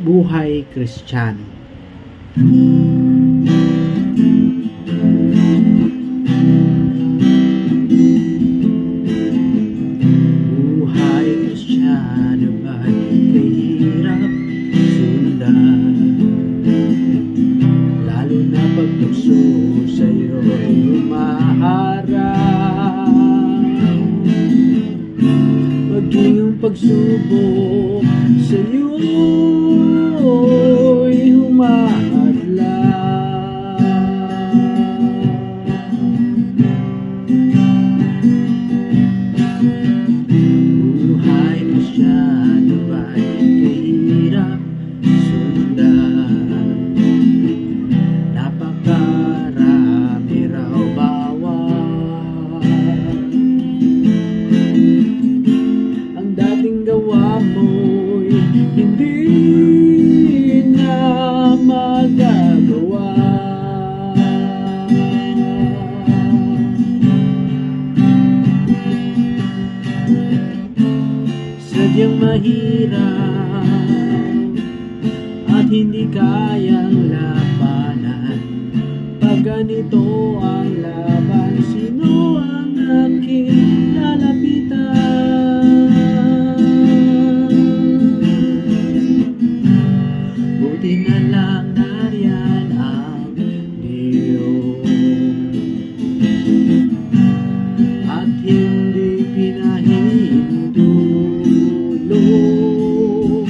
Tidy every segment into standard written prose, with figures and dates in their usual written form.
Buhay Kristiyano. Buhay Kristiyano ba'y kahirap sundan? Lalo na pag tukso sa'yo'y humaharap, maging ang pagsubok sa'yo'y buhay Kristiyano ba'y kahirap sundan? Napakarami raw bawal. Ang dating gawa mo'y hindi na magagawa. Sadyang mahirap at hindi kayang labanan. Pag ganito ang laban, sino ang aking lalapitan? Buti na lang nariyan ang Diyos at hindi pinahintulot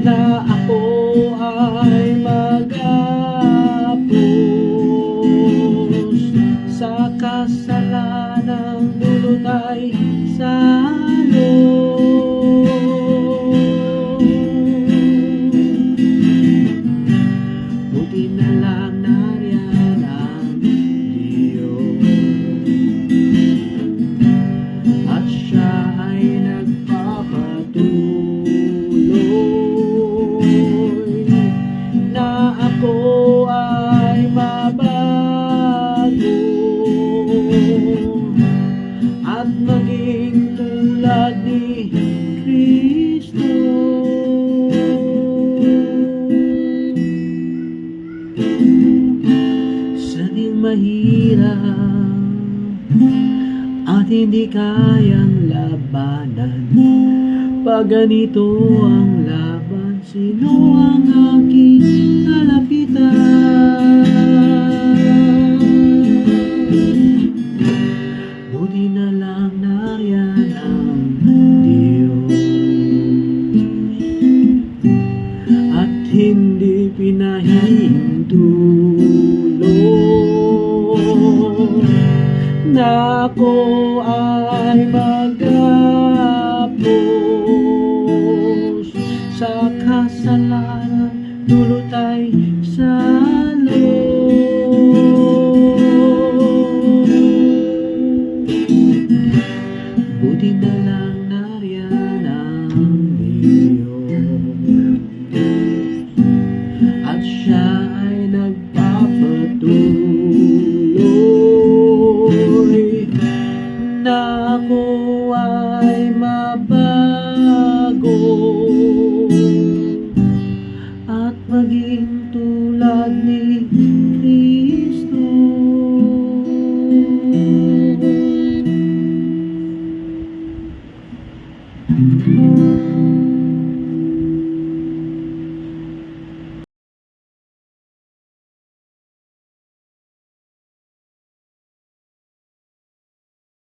na ako ay mag-apos sa kasalanang dulot ay salo. Buti na lang nariyan ang Diyos at siya ay nagpapatuloy na ako ay mabago at maging tulad ni Kristo. Sadyang mahirap at hindi kayang labanan. Pag ganito ang laban, sino ang aking lalapitan?